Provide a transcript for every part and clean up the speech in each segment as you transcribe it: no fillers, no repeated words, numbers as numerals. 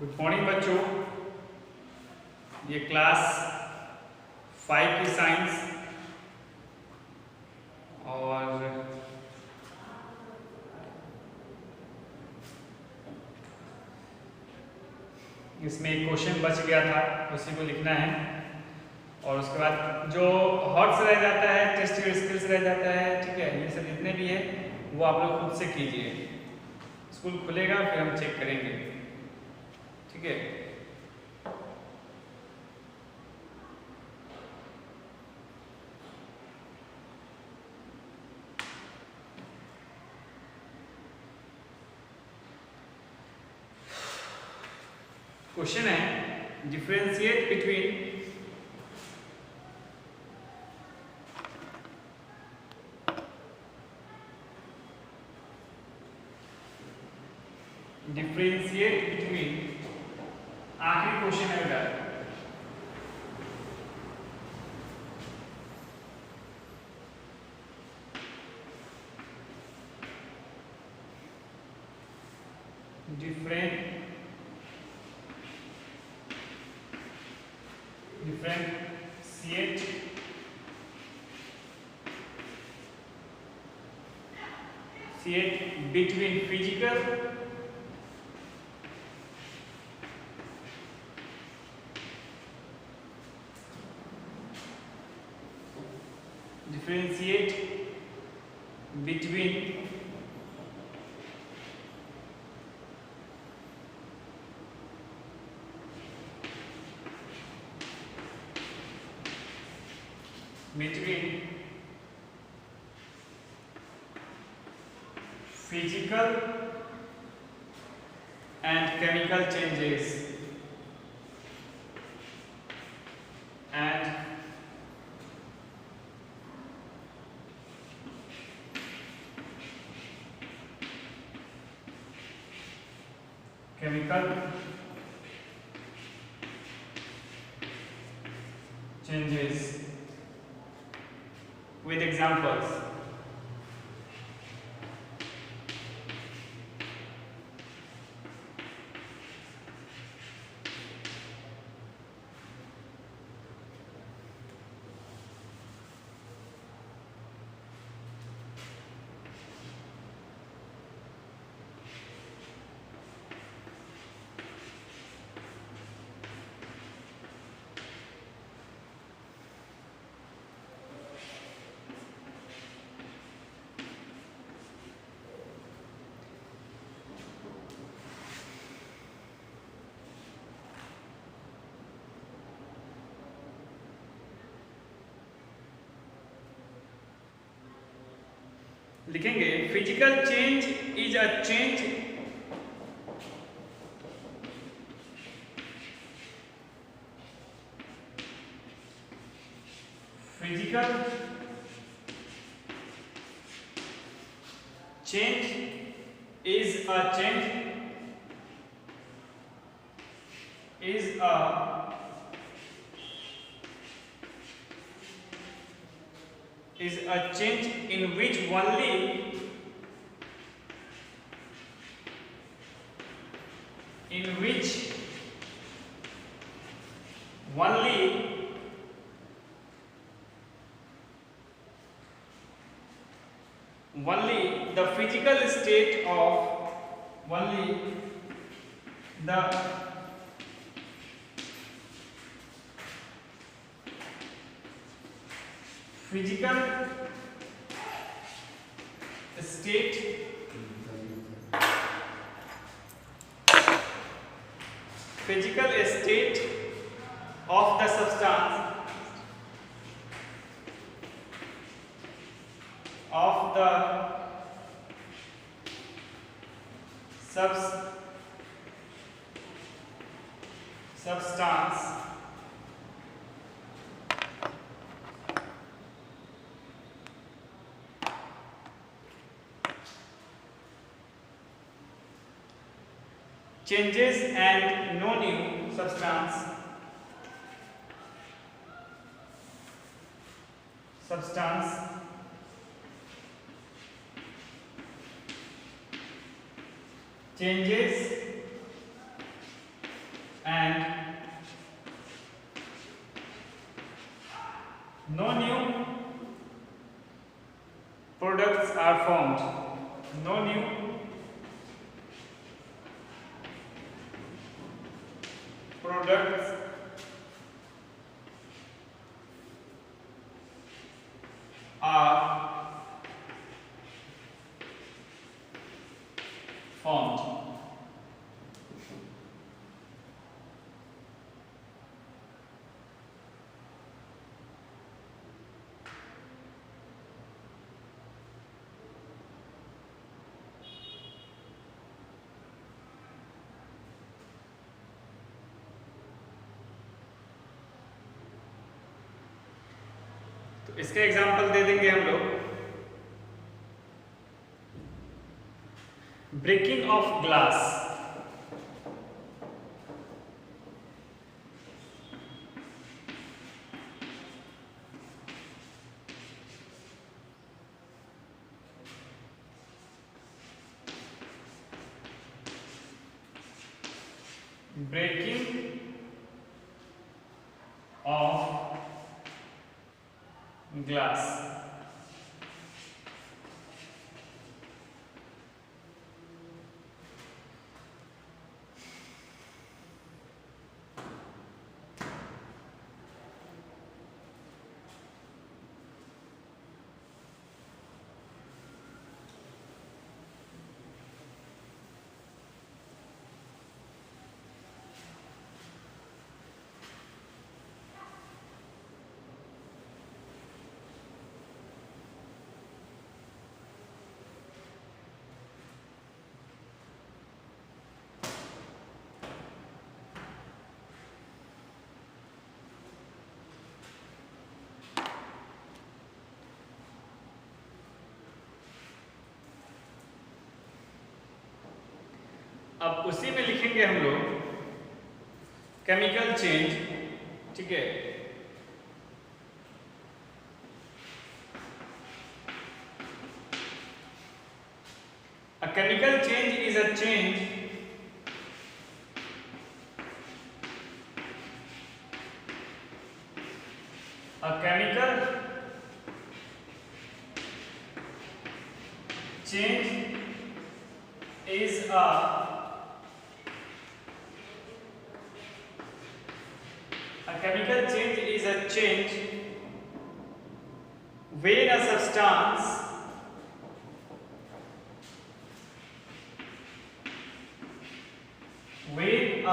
Good morning बच्चों। ये class 5 की साइंस और इसमें एक क्वेश्चन बच गया था, उसी को लिखना है। और उसके बाद जो हॉट्स रह जाता है, टेस्ट योर स्किल्स रह जाता है, ठीक है। ये सब जितने भी है वो आप लोग खुद से कीजिए। स्कूल खुलेगा फिर हम चेक करेंगे, ठीक है। क्वेश्चन है डिफरेंशिएट बिटवीन आखिरी क्वेश्चन है बेटा। differentiate between physical differentiate between physical and chemical changes and chemical changes with examples. लिखेंगे physical change is a change physical change is a change in which only the physical state of the physical state of the substance substance changes and no new substance changes and no new products are formed. No new products are formed. तो इसके example दे देंगे हम लोग। Breaking of glass, breaking of glass, अब उसी में लिखेंगे हम लोग केमिकल चेंज, ठीक है। A chemical change is a change a chemical change is a chemical change is a change when a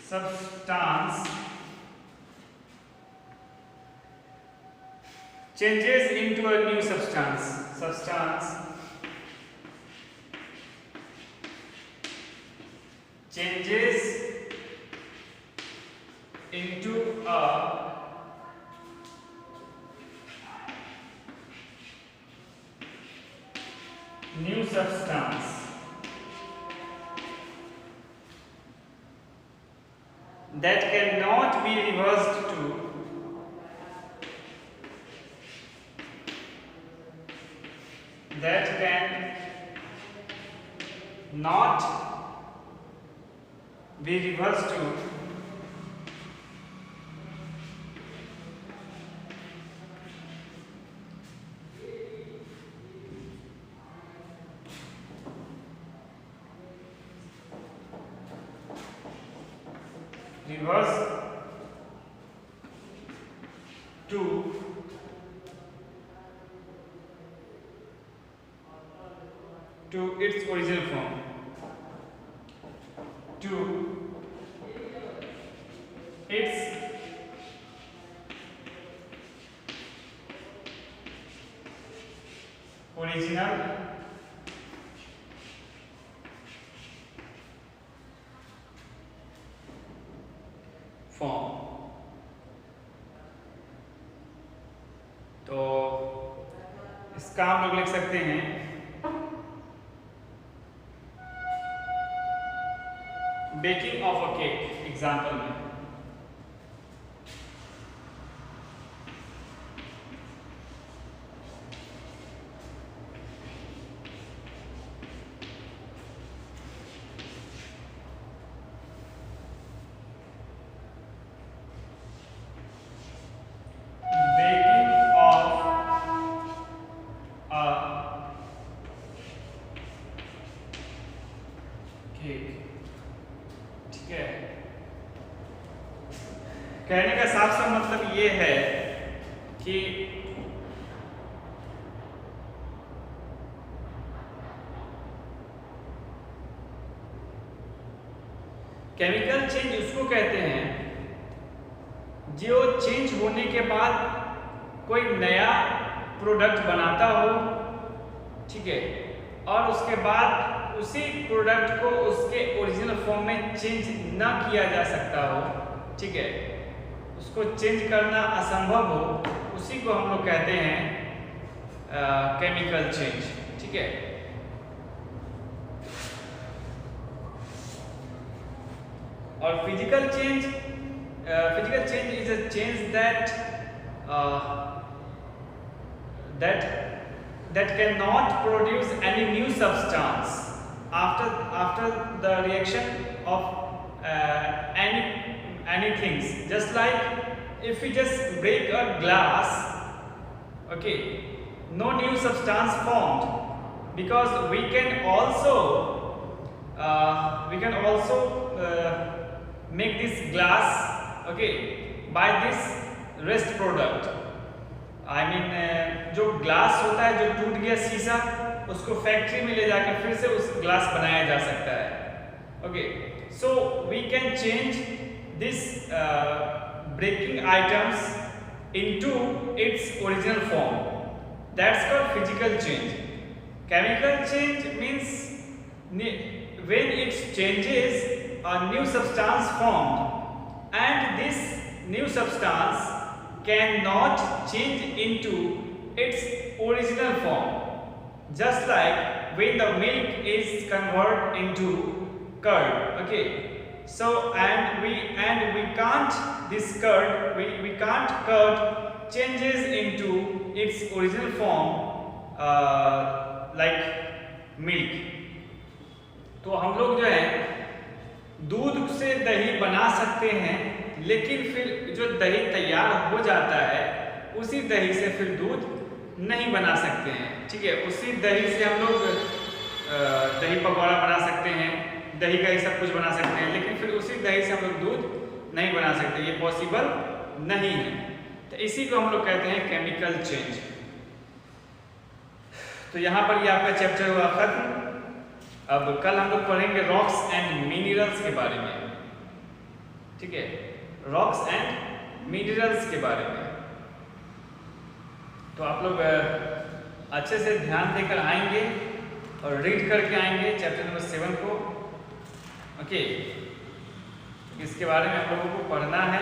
substance changes into a new substance changes into a new substance that cannot be reversed to be reversed to its original form, to its original form। तो इसका हम लोग लिख सकते हैं baking of a cake example में। Chemical change उसको कहते हैं जो चेंज होने के बाद कोई नया प्रोडक्ट बनाता हो, ठीक है, और उसके बाद उसी प्रोडक्ट को उसके ओरिजिनल फॉर्म में चेंज ना किया जा सकता हो, ठीक है, उसको चेंज करना असंभव हो, उसी को हम लोग कहते हैं केमिकल चेंज, ठीक है। और physical change is a change that cannot produce any new substance after the reaction of any things. Just like if we just break a glass, okay, no new substance formed, because we can also make this glass, okay, by this rest product. I mean जो glass होता है, जो टूट गया शीशा, उसको factory में ले जाकर फिर से उस ग्लास बनाया जा सकता है, okay. So we can change this breaking items into its original form, that's called physical change. Chemical change means when it changes a new substance formed and this new substance cannot change into its original form, just like when the milk is converted into curd, okay. So and we can't this curd we can't curd changes into its original form like milk. तो हम लोग जो है दूध से दही बना सकते हैं, लेकिन फिर जो दही तैयार हो जाता है उसी दही से फिर दूध नहीं बना सकते हैं, ठीक है। उसी दही से हम लोग दही पकौड़ा बना सकते हैं, दही का ही सब कुछ बना सकते हैं, लेकिन फिर उसी दही से हम लोग दूध नहीं बना सकते, ये पॉसिबल नहीं है। तो इसी को हम लोग कहते हैं केमिकल चेंज। तो यहाँ पर ये आपका चैप्टर हुआ खत्म। अब कल हम लोग पढ़ेंगे रॉक्स एंड मिनरल्स के बारे में, ठीक है, रॉक्स एंड मिनरल्स के बारे में। तो आप लोग अच्छे से ध्यान देकर आएंगे और रीड करके आएंगे चैप्टर नंबर 7 को, ओके। इसके बारे में आप लोगों को पढ़ना है।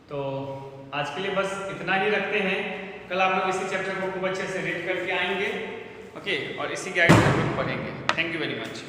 तो आज के लिए बस इतना ही रखते हैं। कल आप लोग इसी चैप्टर को खूब अच्छे से रीड करके आएंगे, ओके, और इसी गाइड में हम लोग पढ़ेंगे। Thank you very much.